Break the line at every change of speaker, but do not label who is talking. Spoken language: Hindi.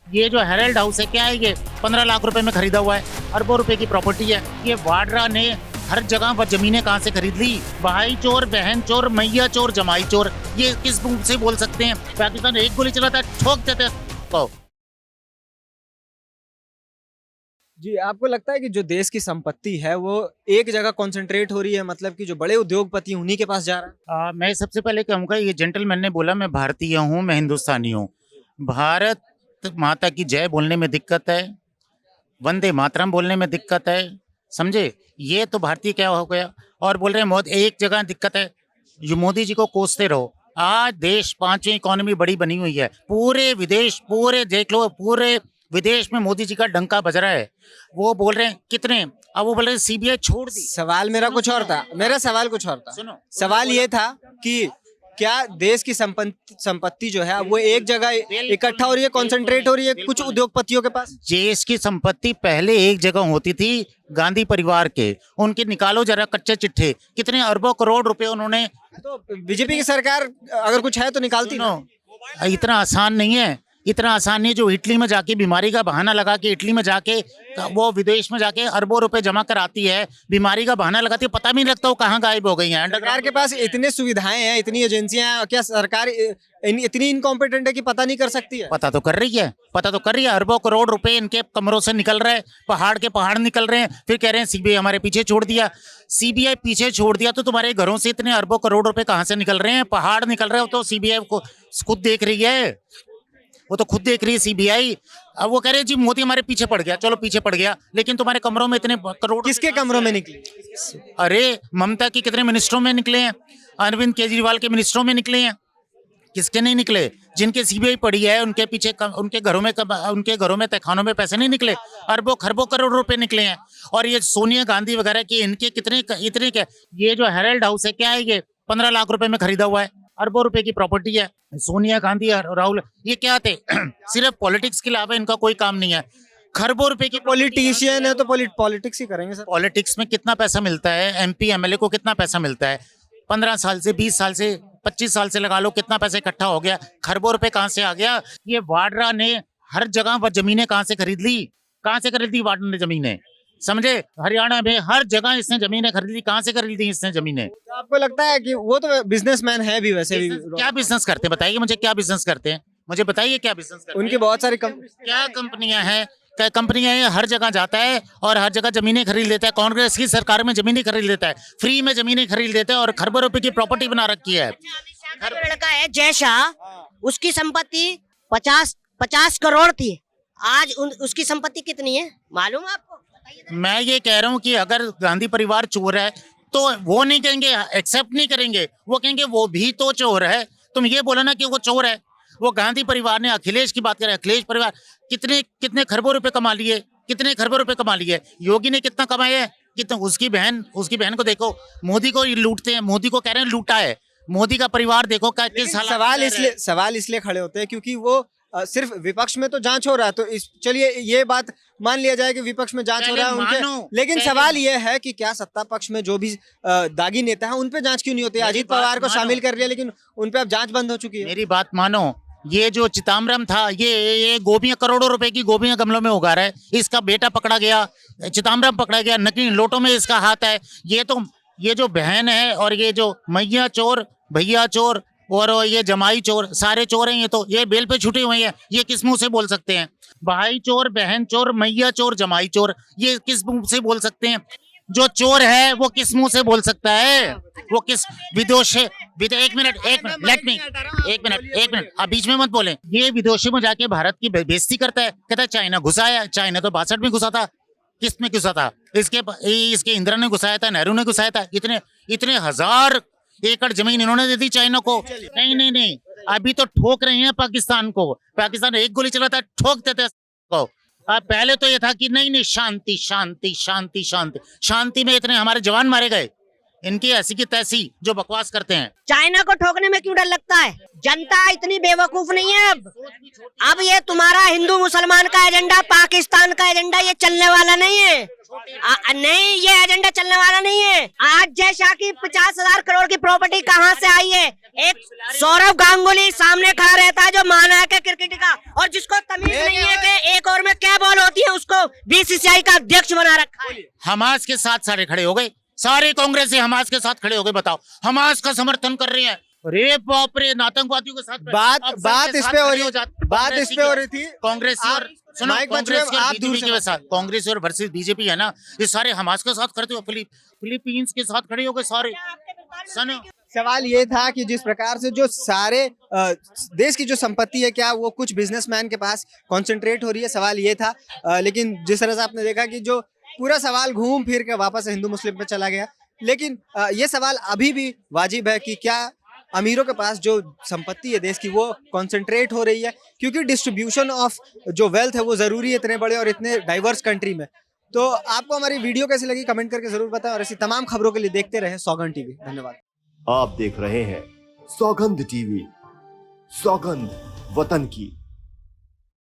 ये जो हेरल्ड हाउस है क्या है, ये 15 लाख रुपए में खरीदा हुआ है, अरबों रुपए की प्रॉपर्टी है। ये वाड्रा ने हर जगह पर जमीनें कहाँ से खरीद ली? भाई चोर, बहन चोर, मैया चोर, जमाई चोर, ये किस मुंह से बोल सकते हैं? पाकिस्तान एक गोली चलाता है, ठोक देते हैं।
जी, आपको लगता है कि जो देश की संपत्ति है वो एक जगह कॉन्सेंट्रेट हो रही है, मतलब कि जो बड़े उद्योगपति हैं, उन्हीं के पास जा रहा है?
मैं सबसे पहले कहूँगा, ये जेंटलमैन ने बोला मैं भारतीय हूँ, मैं हिंदुस्तानी हूँ। भारत माता की जय बोलने में दिक्कत है, वंदे मातरम बोलने में दिक्कत है, समझे? ये तो भारतीय क्या हो गया? और बोल रहे हैं मोदी, एक जगह दिक्कत है, ये मोदी जी को कोसते रहो। आज देश 5वीं इकोनॉमी बड़ी बनी हुई है, पूरे विदेश, पूरे देख लो, पूरे विदेश में मोदी जी का डंका बज रहा है। वो बोल रहे हैं कितने, अब वो बोल रहे हैं सीबीआई छोड़ दी।
सवाल मेरा कुछ और था, मेरा सवाल कुछ और था।
सुनो,
सवाल ये था कि क्या देश की संपत्ति जो है वो एक जगह इकट्ठा हो रही है, कॉन्सेंट्रेट हो रही है कुछ उद्योगपतियों के पास?
देश की संपत्ति पहले एक जगह होती थी, गांधी परिवार के, उनके निकालो जरा कच्चे चिट्ठे, कितने अरबों करोड़ रुपए उन्होंने।
तो बीजेपी की सरकार अगर कुछ है तो निकालती ना।
इतना आसान नहीं है, इतना आसान नहीं है। जो इटली में जाके बीमारी का बहाना लगा के, इटली में जाके वो विदेश में जाके अरबों रुपए जमा कराती है, बीमारी का बहाना लगाती है, पता भी नहीं लगता वो कहाँ गायब हो गई हैं।
सरकार के पास इतनी सुविधाएं हैं, इतनी एजेंसियां हैं, क्या सरकार इतनी इनकॉम्पिटेंट है कि पता नहीं कर सकती है?
पता तो कर रही है, पता तो कर रही है। अरबों करोड़ रुपए इनके कमरों से निकल रहे हैं, पहाड़ के पहाड़ निकल रहे हैं, फिर कह रहे हैं सीबीआई हमारे पीछे छोड़ दिया। सीबीआई पीछे छोड़ दिया तो तुम्हारे घरों से इतने अरबों करोड़ रुपए कहाँ से निकल रहे हैं? पहाड़ निकल रहे हो तो सीबीआई को खुद देख रही है, वो तो खुद देख रही है सीबीआई। अब वो कह रहे हैं जी मोदी हमारे पीछे पड़ गया, चलो पीछे पड़ गया, लेकिन तुम्हारे कमरों में इतने करोड़।
किसके कमरों में निकली?
अरे ममता की कितने मिनिस्ट्रों में निकले हैं, अरविंद केजरीवाल के मिनिस्ट्रों में निकले हैं, किसके नहीं निकले? जिनके सीबीआई पड़ी है उनके पीछे उनके घरों में तहखानों में पैसे नहीं निकले, अरबों खरबों करोड़ रुपए निकले हैं। और ये सोनिया गांधी वगैरह के इनके कितने इतने क्या, ये जो हेरल्ड हाउस है क्या है, ये 15 लाख रुपए में खरीदा हुआ है, अरबों रुपए की प्रॉपर्टी है। सोनिया गांधी और राहुल ये क्या थे? सिर्फ पॉलिटिक्स के अलावा इनका कोई काम नहीं है। खरबों रुपए की
पॉलिटिशियन है तो पॉलिटिक्स ही करेंगे सर।
पॉलिटिक्स में कितना पैसा मिलता है? एमपी एमएलए को कितना पैसा मिलता है? 15 साल से, 20 साल से, 25 साल से लगा लो, कितना पैसा इकट्ठा हो गया? खरबों रुपए कहाँ से आ गया? ये वाड्रा ने हर जगह पर जमीनें कहाँ से खरीद ली? कहाँ से खरीद ली वाड्रा ने जमीनें? समझे? हरियाणा में हर जगह इसने जमीनें खरीदी। कहाँ से खरीदी इसने जमीनें?
तो आपको लगता है कि वो तो बिजनेसमैन है भी वैसे भी?
क्या बिजनेस करते हैं बताइए मुझे, क्या बिजनेस करते हैं? मुझे बताइए क्या बिजनेस करते हैं?
उनकी बहुत सारी
क्या कंपनियां हैं? क्या कंपनियां हैं? हर जगह जाता है और हर जगह जमीनें खरीद लेता है। कांग्रेस की सरकार में जमीनें खरीद लेता है, फ्री में जमीनें खरीद लेता है और खरबों रुपए की प्रॉपर्टी बना रखी है।
लड़का है जय शाह, उसकी संपत्ति 50 करोड़ थी। आज उसकी संपत्ति कितनी है मालूम है आपको?
मैं ये कह रहा हूँ कि अगर गांधी परिवार चोर है तो वो नहीं कहेंगे, एक्सेप्ट नहीं करेंगे, वो कहेंगे वो भी तो चोर है। तुम ये बोलो ना कि वो चोर है। वो गांधी परिवार ने, अखिलेश की बात करें, अखिलेश परिवार कितने कितने खरबों रुपए कमा लिए, कितने खरबों रुपए कमा लिए। योगी ने कितना कमाया है? कितना? उसकी बहन को देखो, मोदी को लूटते हैं, मोदी को कह रहे हैं लूटा है। मोदी का परिवार देखो क्या किस
सवाल इसलिए खड़े होते हैं क्योंकि वो सिर्फ विपक्ष में तो जांच हो रहा है, तो चलिए ये बात मान लिया जाए कि विपक्ष में जांच हो रहा है उनके, लेकिन सवाल ये है कि क्या सत्ता पक्ष में जो भी दागी नेता है उन पे जांच क्यों नहीं होती? अजीत पवार को शामिल कर लिया लेकिन उन पे अब जांच बंद हो चुकी है।
मेरी बात मानो, ये जो चिदम्बरम था, ये गोभियां, करोड़ों रुपए की गोभियां गमलों में उगा रहा है, इसका बेटा पकड़ा गया, चिदम्बरम पकड़ा गया, नकली नोटों में इसका हाथ है। ये जो बहन है और ये जो मैया चोर, भैया चोर और ये जमाई चोर, सारे चोर हैं। ये बेल पे छूटे हुए हैं। ये किस मुंह से बोल सकते हैं? भाई चोर, बहन चोर, मैया चोर, जमाई चोर, ये किस मुंह से बोल सकते हैं? जो चोर है वो किस मुंह से बोल सकता है? वो किस विदेश? एक मिनट, आप बीच में मत बोले। ये विदेशों में जाके भारत की बेइज्जती करता है, कहता है चाइना घुसाया। चाइना तो 62 में घुसा था। किस में घुसा था? इसके इंदिरा ने घुसाया था, नेहरू ने घुसाया था। इतने 1000 एकड़ जमीन इन्होंने दे दी चाइना को। नहीं, अभी तो ठोक रहे हैं पाकिस्तान को। पाकिस्तान एक गोली चलाता है, ठोक देते हैं। पहले तो ये था कि नहीं, शांति शांति शांति शांति शांति में इतने हमारे जवान मारे गए। इनकी ऐसी की तैसी जो बकवास करते हैं।
चाइना को ठोकने में क्यों डर लगता है? जनता इतनी बेवकूफ नहीं है। अब ये तुम्हारा हिंदू मुसलमान का एजेंडा, पाकिस्तान का एजेंडा ये चलने वाला नहीं है। नहीं, ये एजेंडा चलने वाला नहीं है। आज जय शाह की 50,000 करोड़ की प्रॉपर्टी कहाँ से आई है? एक सौरव गांगुली सामने खड़ा रहता है जो महानायक है क्रिकेट का, और जिसको तमीज नहीं है बीसीसीआई का अध्यक्ष बना रखा है।
हमास के साथ सारे खड़े हो गए, सारे कांग्रेसी हमास के साथ खड़े हो गए। बताओ, हमास का समर्थन कर रहे हैं। अरे बाप रे, आतंकवादियों के साथ
बात इस पे हो रही थी।
कांग्रेस और सुनो, कांग्रेस और बीजेपी के साथ, कांग्रेस और वर्सेस बीजेपी है ना, ये सारे हमास के साथ खड़े हो। फिलीपींस के साथ खड़े हो गए सारे। सुनो,
सवाल ये था कि जिस प्रकार से जो सारे देश की जो संपत्ति है, क्या वो कुछ बिजनेसमैन के पास कॉन्सेंट्रेट हो रही है, सवाल ये था। लेकिन जिस तरह से आपने देखा कि जो पूरा सवाल घूम फिर के वापस हिंदू मुस्लिम पे चला गया। लेकिन ये सवाल अभी भी वाजिब है कि क्या अमीरों के पास जो संपत्ति है देश की वो कॉन्सेंट्रेट हो रही है, क्योंकि डिस्ट्रीब्यूशन ऑफ जो वेल्थ है वो जरूरी है इतने बड़े और इतने डाइवर्स कंट्री में। तो आपको हमारी वीडियो कैसी लगी कमेंट करके जरूर बताएं और ऐसी तमाम खबरों के लिए देखते रहें सौगंध टीवी। धन्यवाद।
आप देख रहे हैं सौगंध टीवी, सौगंध वतन की।